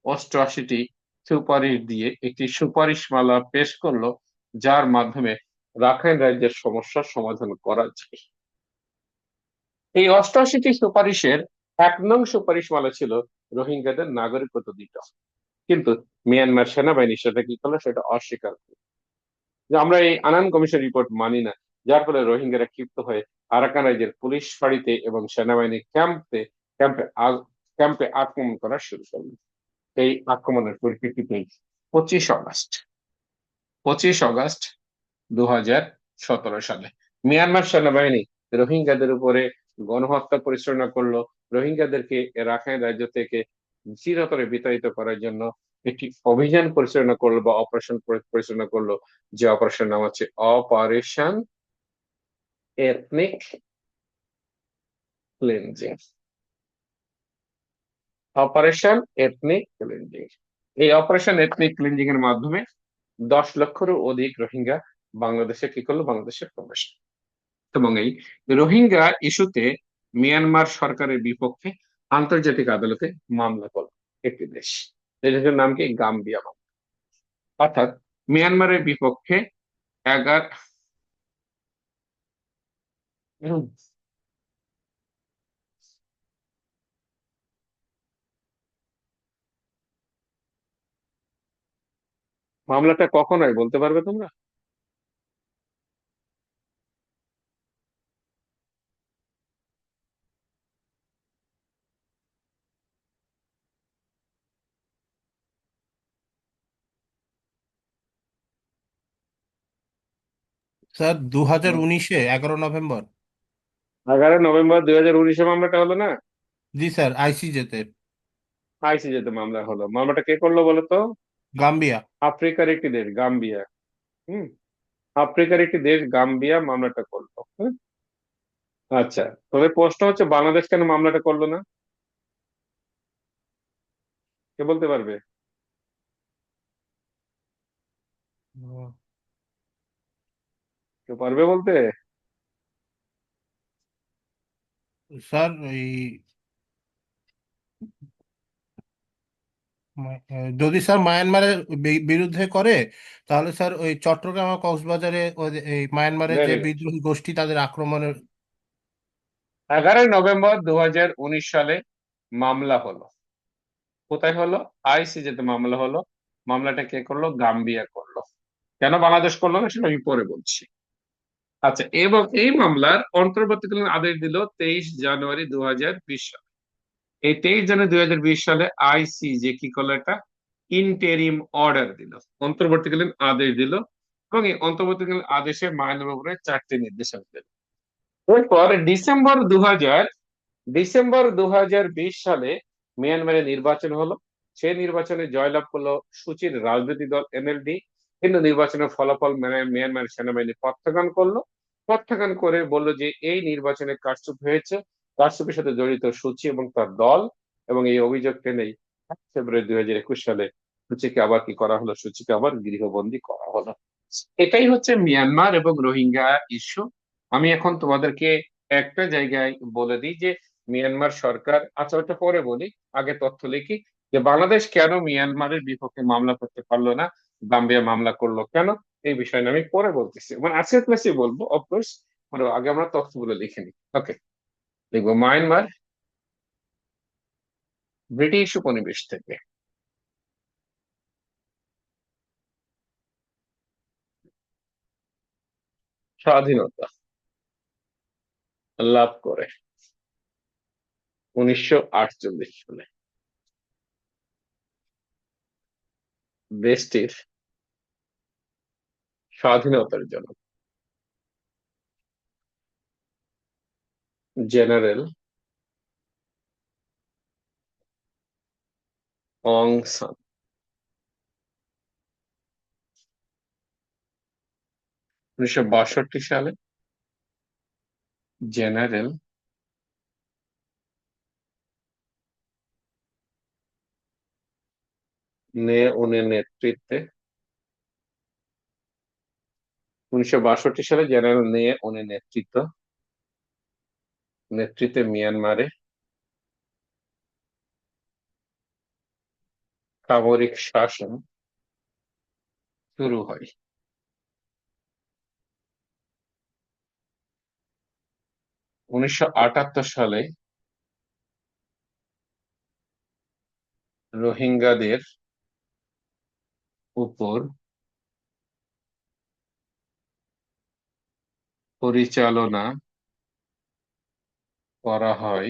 88টি সুপারিশ দিয়ে একটি সুপারিশমালা পেশ করলো, যার মাধ্যমে রাখাইন রাজ্যের সমস্যার সমাধান করা যায়। এই 88টি সুপারিশের 1 নং সুপারিশমালা ছিল রোহিঙ্গাদের নাগরিকত্ব দিতে হবে। কিন্তু মিয়ানমার সেনাবাহিনী সেটা কি করলো? সেটা অস্বীকার করলো, যে আমরা এই আনান কমিশন রিপোর্ট মানি না। যার ফলে রোহিঙ্গারা ক্ষিপ্ত হয়ে আরাকান রাজ্যের পুলিশ ফাঁড়িতে এবং সেনাবাহিনী ক্যাম্পে ক্যাম্পে আক্রমণ করা শুরু করলো। এই আক্রমণের পরিপ্রেক্ষিতে 25 অগাস্ট 2017 সালে মিয়ানমার সেনাবাহিনী রোহিঙ্গাদের উপরে গণহত্যা পরিচালনা করলো। রোহিঙ্গাদেরকে রাখাইন রাজ্য থেকে চিরতরে বিতাড়িত করার জন্য একটি অভিযান পরিচালনা করলো, বা অপারেশন পরিচালনা করলো, যে অপারেশন নাম হচ্ছে operation ethnic cleansing. Operation ethnic cleansing. এই অপারেশন এথনিক ক্লিনজিং এর মাধ্যমে 10 লক্ষেরও অধিক রোহিঙ্গা বাংলাদেশে কি করলো? বাংলাদেশে প্রবেশ। এবং এই রোহিঙ্গা ইস্যুতে মিয়ানমার সরকারের বিপক্ষে আন্তর্জাতিক আদালতে মামলা করল একটি দেশ। এই দেশের নাম কি? গাম্বিয়া। অর্থাৎ মিয়ানমারের বিপক্ষে 11 মামলাটা কখন হয় বলতে পারবে তোমরা? Sir 2019-এ 11 November. 11 নভেম্বর 2019 মামলাটা হলো না? জি স্যার, আইসিজেতে। আইসিজেতে মামলা হলো। মামলাটা কে করলো বলো তো? গাম্বিয়া। আফ্রিকার একটি দেশ গাম্বিয়া। হুম। আফ্রিকার একটি দেশ গাম্বিয়া মামলাটা করলো। হুম। আচ্ছা, তবে প্রশ্ন হচ্ছে বাংলাদেশ কেন মামলাটা করলো না? কে বলতে পারবে? কেউ পারবে বলতে? স্যার এই যদি স্যার মায়ানমারের বিরুদ্ধে করে, তাহলে স্যার ওই চট্টগ্রাম আর কক্সবাজারে এই মায়ানমারের যে ভেরি নাইস। বিদ্রোহী গোষ্ঠী তাদের আক্রমণের। 11 নভেম্বর 2019 সালে মামলা হলো। কোথায় হলো? আইসিজেতে মামলা হলো। মামলাটা কে করলো? গাম্বিয়া করলো। কেন বাংলাদেশ করলো না সেটা আমি পরে বলছি। আচ্ছা, এবং এই মামলার অন্তর্বর্তীকালীন আদেশ দিল 23 জানুয়ারি 2020 সালে। এই 23 জানুয়ারি 2020 সালে আইসিজে কি করলো? একটা ইন্টেরিম অর্ডার দিল, অন্তর্বর্তীকালীন আদেশ দিল, এবং এই অন্তর্বর্তীকালীন আদেশে মায়ানমারের উপরে 4টি নির্দেশনা দিল। এরপর ডিসেম্বর 2020 সালে মিয়ানমারে নির্বাচন হলো। সেই নির্বাচনে জয়লাভ করলো সুচির রাজনৈতিক দল এনএলডি। কিন্তু নির্বাচনের ফলাফল মিয়ানমার সেনাবাহিনী প্রত্যাখ্যান করলো। প্রত্যাখ্যান করে বলল যে এই নির্বাচনে কারচুপি হয়েছে, কারচুপির সাথে জড়িত সুচি এবং তার দল। এবং এই অভিযোগ টেনেই 1 ফেব্রুয়ারি 2021 সালে সুচিকে আবার কি করা হলো? সুচিকে আবার গৃহবন্দী করা হলো। এটাই হচ্ছে মিয়ানমার এবং রোহিঙ্গা ইস্যু। আমি এখন তোমাদেরকে একটা জায়গায় বলে দিই যে মিয়ানমার সরকার, আচ্ছা ওটা পরে বলি, আগে তথ্য লিখি যে বাংলাদেশ কেন মিয়ানমারের বিপক্ষে মামলা করতে পারলো না, গাম্বিয়া মামলা করলো কেন, এই বিষয়ে আমি পরে বলতেছি, মানে আজকের ক্লাসে বলবো অফকোর্স। মানে আগে আমরা তথ্যগুলো লিখে নিই। ওকে। দেখবো মায়ানমার ব্রিটিশ উপনিবেশ থেকে স্বাধীনতা লাভ করে 1948 সালে। দেশটির স্বাধীনতার জন্য জেনারেল অং সান। 1962 সালে জেনারেল নে উনের নেতৃত্বে 1962 সালে জেনারেল নে উনের নেতৃত্বে মিয়ানমারে সামরিক শাসন শুরু হয়। 1978 সালে রোহিঙ্গাদের উপর পরিচালনা করা হয়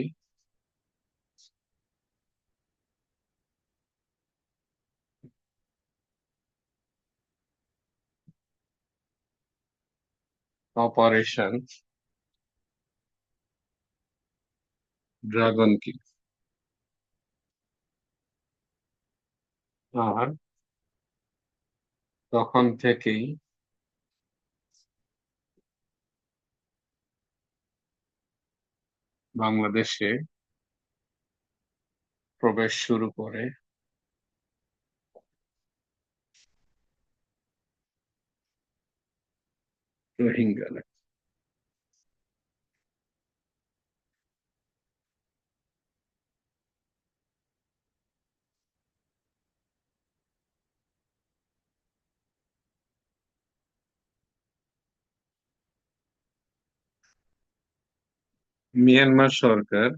অপারেশন ড্রাগন কি। আর তখন থেকেই বাংলাদেশে প্রবেশ শুরু করে রোহিঙ্গারা। মিয়ানমার সরকার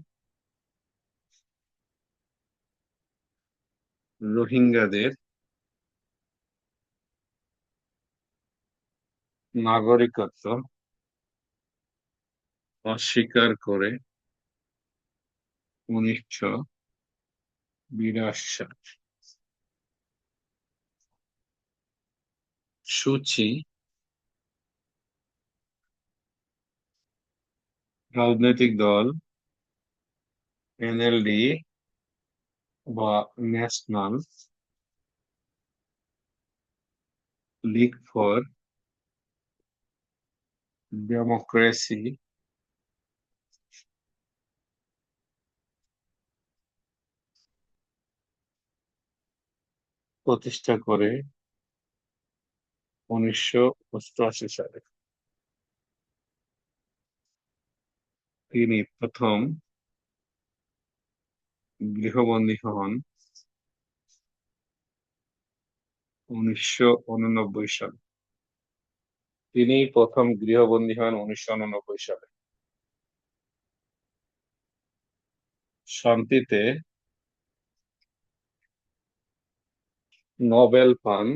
রোহিঙ্গাদের নাগরিকত্ব অস্বীকার করে 1982 সাল সূচি রাজনৈতিক দল এনএলডি বা ন্যাশনাল লীগ ফর ডেমোক্রেসি প্রতিষ্ঠা করে 1988 সালে। তিনি প্রথম গৃহবন্দী হন 1989 সালে। তিনি প্রথম গৃহবন্দী হন 1989 সালে। শান্তিতে নোবেল পান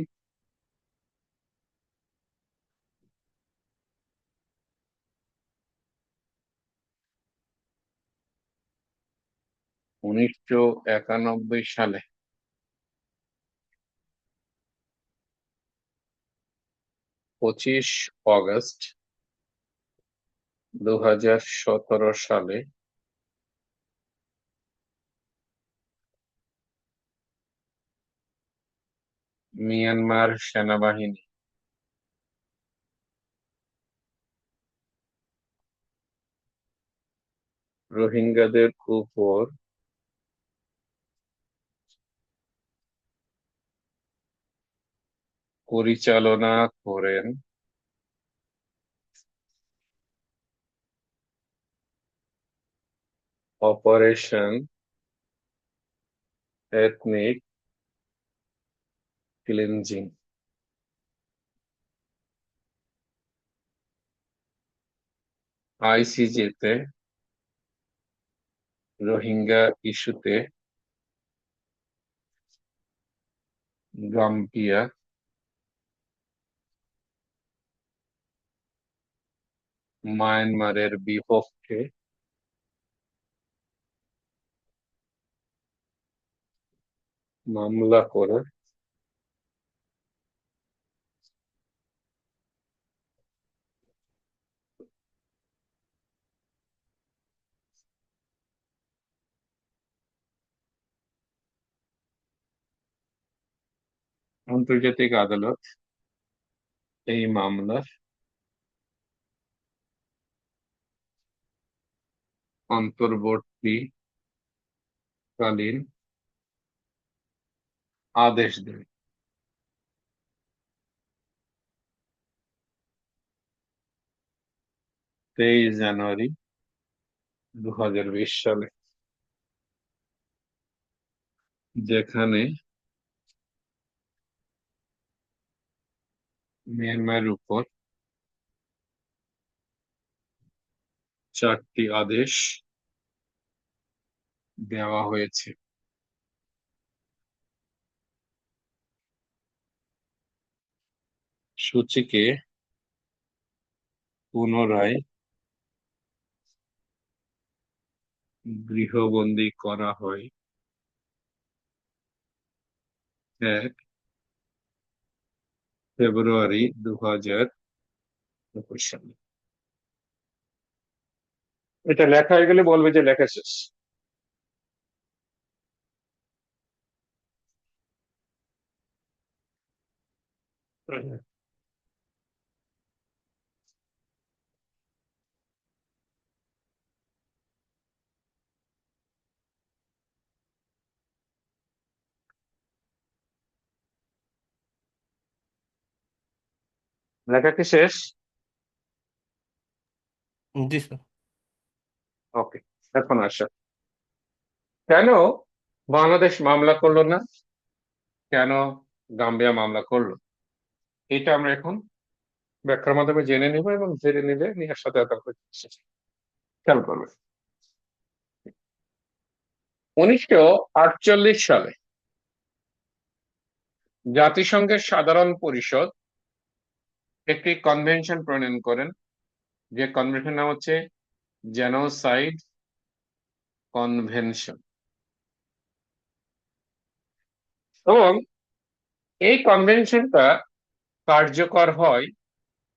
1991 সালে 25 অগস্ট 2017 সালে মিয়ানমার সেনাবাহিনী রোহিঙ্গাদের উপর পরিচালনা করেন অপারেশন এথনিক ক্লিনজিং। আইসিজে তে রোহিঙ্গা ইস্যুতে গাম্বিয়া মায়ানমারের বিপক্ষে মামলা করে আন্তর্জাতিক আদালত এই মামলার অন্তর্বর্তীকালীন আদেশ দেবে। 23 জানুয়ারি 2020 সালে, যেখানে মিয়ানমারের উপর 4টি আদেশ দেওয়া হয়েছে। সূচিকে পুনরায় গৃহবন্দী করা হয় 1 ফেব্রুয়ারি 2021 সালে। এটা লেখা হয়ে গেলে বলবে যে লেখা শেষ। লেখা কি শেষ? জি স্যার। ওকে, এখন আসা, কেন বাংলাদেশ মামলা করলো না, কেন গাম্বিয়া মামলা করলো, এটা আমরা এখন ব্যাখ্যার মাধ্যমে জেনে নিব, এবং জেনে নিলে নিয়ে সাথে তর্ক শেষ। খেয়াল করবে, 1948 সালে জাতিসংঘের সাধারণ পরিষদ একটি কনভেনশন প্রণয়ন করেন, যে কনভেনশন নাম হচ্ছে জেনোসাইড কনভেনশন। এবং এই কনভেনশনটা কার্যকর হয়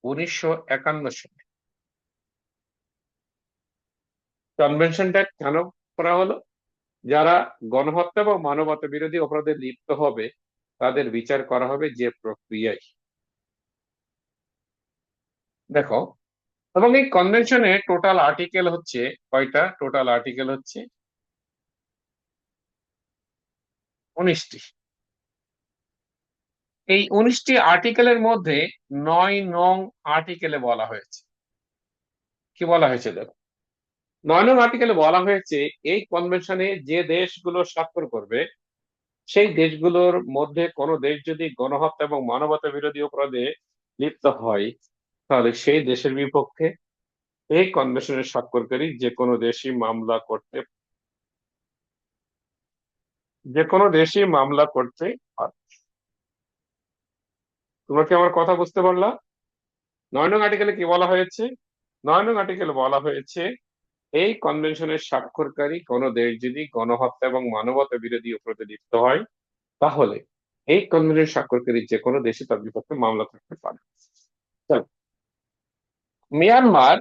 1951 সালে। কনভেনশনটা কেন করা হলো? যারা গণহত্যা এবং মানবতা বিরোধী অপরাধে লিপ্ত হবে তাদের বিচার করা হবে যে প্রক্রিয়ায়। দেখো, এবং এই কনভেনশনে টোটাল আর্টিকেল হচ্ছে কয়টা? টোটাল আর্টিকেল হচ্ছে 19টি। এই 19টি আর্টিকেলের মধ্যে 9 নং আর্টিকেলে বলা হয়েছে, কি বলা হয়েছে দেখো, 9 নং আর্টিকেলে বলা হয়েছে এই কনভেনশনে যে দেশগুলো স্বাক্ষর করবে সেই দেশগুলোর মধ্যে কোনো দেশ যদি গণহত্যা এবং মানবতা বিরোধী অপরাধে লিপ্ত হয়, তাহলে সেই দেশের বিপক্ষে এই কনভেনশনের স্বাক্ষরকারী যে কোনো দেশই মামলা করতে পারে। তোমরা কি আমার কথা বুঝতে পারলা? 9 নং আর্টিকেলে কি বলা হয়েছে? 9 নং আর্টিকেলে বলা হয়েছে এই কনভেনশনের স্বাক্ষরকারী কোনো দেশ যদি গণহত্যা এবং মানবতা বিরোধী অপরাধে লিপ্ত হয়, তাহলে এই কনভেনশন স্বাক্ষরকারী যে কোনো দেশে তার বিপক্ষে মামলা করতে পারে। চলো, মিয়ানমার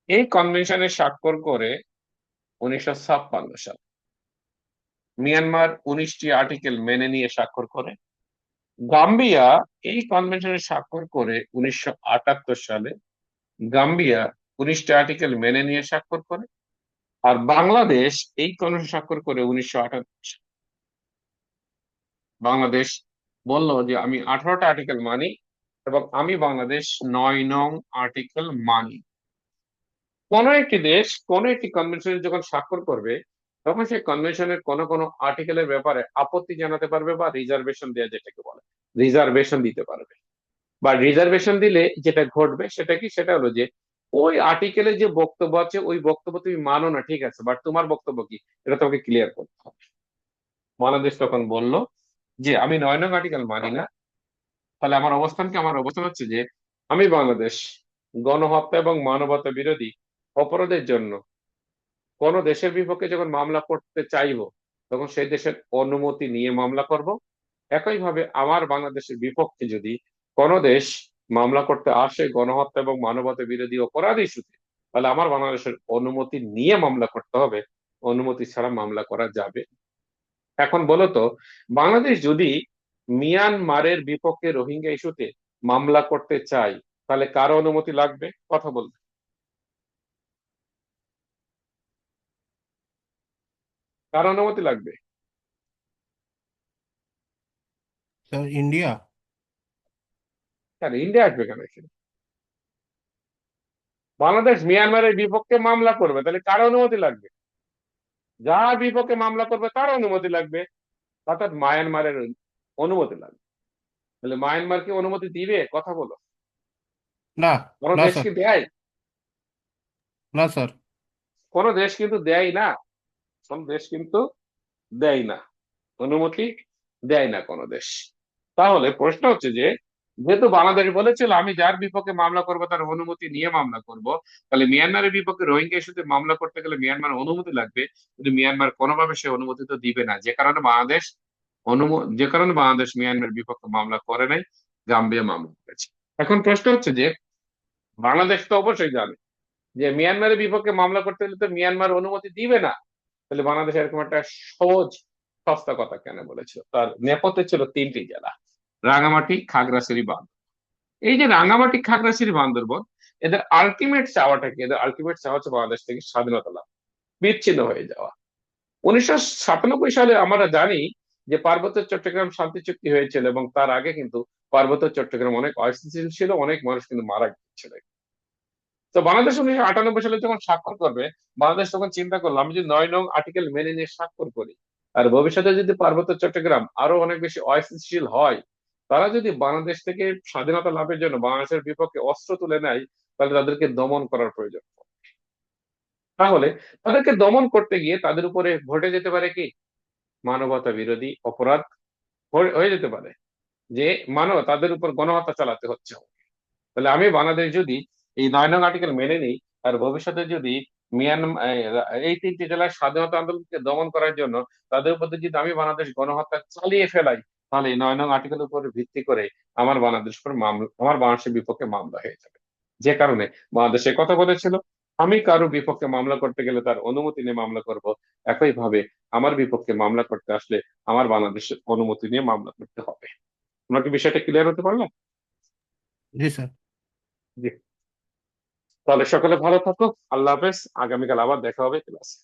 এই কনভেনশনে স্বাক্ষর করে 1956 সাল। মিয়ানমার 19টি আর্টিকেল মেনে নিয়ে স্বাক্ষর করে। গাম্বিয়া এই কনভেনশনে স্বাক্ষর করে 1978 সালে। গাম্বিয়া 19টি আর্টিকেল মেনে নিয়ে স্বাক্ষর করে। আর বাংলাদেশ এই কনভেনশন স্বাক্ষর করে 1978। বাংলাদেশ বলল যে আমি 18টা আর্টিকেল মানি, এবং আমি বাংলাদেশ 9 নং আর্টিকেল মানি। কোন একটি দেশ কোন একটি কনভেনশনে যখন স্বাক্ষর করবে, তখন সেই কনভেনশনের কোন কোন আর্টিকেলের ব্যাপারে আপত্তি জানাতে পারবে, বা রিজার্ভেশন দেওয়া যেটাকে বলে, রিজার্ভেশন দিতে পারবে। বা রিজার্ভেশন দিলে যেটা ঘটবে সেটা কি, সেটা হলো যে ওই আর্টিকেলে যে বক্তব্য আছে ওই বক্তব্য তুমি মানো না, ঠিক আছে, বাট তোমার বক্তব্য কি এটা তোমাকে ক্লিয়ার করতে হবে। বাংলাদেশ তখন বলল যে আমি 9 নং আর্টিকেল মানি না। তাহলে আমার অবস্থান কি? আমার অবস্থান হচ্ছে যে আমি বাংলাদেশ গণহত্যা এবং মানবতা বিরোধী অপরাধের জন্য কোন দেশের বিপক্ষে যখন মামলা করতে চাইবো, তখন সেই দেশের অনুমতি নিয়ে মামলা করব। একইভাবে আমার বাংলাদেশের বিপক্ষে যদি কোন দেশ মামলা করতে আসে গণহত্যা এবং মানবতা বিরোধী অপরাধ ইস্যুতে, তাহলে আমার বাংলাদেশের অনুমতি নিয়ে মামলা করতে হবে, অনুমতি ছাড়া মামলা করা যাবে। এখন বলো তো, বাংলাদেশ যদি মিয়ানমারের বিপক্ষে রোহিঙ্গা ইস্যুতে মামলা করতে চায়, তাহলে কার অনুমতি লাগবে? কথা বলবে, কার অনুমতি লাগবে? Sir India. আর ইন্ডিয়া আসবে কেন এখানে? বাংলাদেশ মিয়ানমারের বিপক্ষে মামলা করবে, তাহলে কার অনুমতি লাগবে? যার বিপক্ষে মামলা করবে তার অনুমতি লাগবে, অর্থাৎ মায়ানমারের অনুমতি লাগবে। তাহলে মায়ানমার কি অনুমতি দিবে? কথা বলো। না। কোন না দেশ স্যার। কি দেয়? না স্যার। কোন দেশ কিন্তু দেয় না। কোন দেশ কিন্তু দেয় না, অনুমতি দেয় না কোন দেশ। তাহলে প্রশ্ন হচ্ছে যে, যেহেতু বাংলাদেশ বলেছিল আমি যার বিপক্ষে মামলা করব তার অনুমতি নিয়ে মামলা করব, তাহলে মিয়ানমারের বিপক্ষে রোহিঙ্গা ইস্যুতে মামলা করতে গেলে মিয়ানমার অনুমতি লাগবে। কিন্তু মিয়ানমার কোনোভাবে সে অনুমতি তো দিবে না, যে কারণে বাংলাদেশ মিয়ানমারের বিপক্ষে মামলা করে নাই, গাম্বিয়া মামলা করেছে। এখন প্রশ্ন হচ্ছে যে, বাংলাদেশ তো অবশ্যই জানে যে মিয়ানমারের বিপক্ষে মামলা করতে হলে তো মিয়ানমার অনুমতি দিবে না। তাহলে বাংলাদেশ এরকম একটা সহজ সস্তা কথা কেন বলেছিল? তার নেপথ্যে ছিল 3টি জেলা: রাঙামাটি, খাগড়াছড়ি, বান্দরবান। এই যে রাঙামাটি, খাগড়াছড়ি, বান্দরবান, এদের আলটিমেট চাওয়াটা কি? এদের আলটিমেট চাওয়া হচ্ছে বাংলাদেশ থেকে স্বাধীনতা লাভ, বিচ্ছিন্ন হয়ে যাওয়া। 1997 সালে আমরা জানি যে পার্বত্য চট্টগ্রাম শান্তি চুক্তি হয়েছিল, এবং তার আগে কিন্তু পার্বত্য চট্টগ্রাম অনেক অস্থিতিশীল ছিল, অনেক মানুষ কিন্তু মারা গিয়েছিল। তো বাংলাদেশ 1998 সালে যখন স্বাক্ষর করবে, বাংলাদেশ তখন চিন্তা করলো আমি যদি 9 নং আর্টিকেল মেনে নিয়ে স্বাক্ষর করি, আর ভবিষ্যতে যদি পার্বত্য চট্টগ্রাম আরো অনেক বেশি অস্থিতিশীল হয়, তারা যদি বাংলাদেশ থেকে স্বাধীনতা লাভের জন্য বাংলাদেশের বিপক্ষে অস্ত্র তুলে নেয়, তাহলে তাদেরকে দমন করার প্রয়োজন। তাহলে তাদেরকে দমন করতে গিয়ে তাদের উপরে ঘটে যেতে পারে কি? মানবতা বিরোধী অপরাধ হয়ে যেতে পারে, যে তাদের উপর গণহত্যা চালাতে হচ্ছে। তাহলে আমি বাংলাদেশ যদি এই 9 নং আর্টিকেল মেনে নিই, আর ভবিষ্যতে যদি মিয়ানমার এই 3টি জেলার স্বাধীনতা আন্দোলনকে দমন করার জন্য তাদের উপর যদি আমি বাংলাদেশ গণহত্যা চালিয়ে ফেলাই, তাহলে এই 9 নং আর্টিকেলের উপর ভিত্তি করে আমার বাংলাদেশের বিপক্ষে মামলা হয়ে যাবে। যে কারণে বাংলাদেশে কথা বলেছিল আমি কারো বিপক্ষে মামলা করতে গেলে তার অনুমতি নিয়ে মামলা করব, একইভাবে আমার বিপক্ষে মামলা করতে আসলে আমার বাংলাদেশের অনুমতি নিয়ে মামলা করতে হবে। তোমার কি বিষয়টা ক্লিয়ার হতে পারলো? জি স্যার। জি। তাহলে সকলে ভালো থাকো। আল্লাহ হাফেজ। আগামীকাল আবার দেখা হবে ক্লাসে।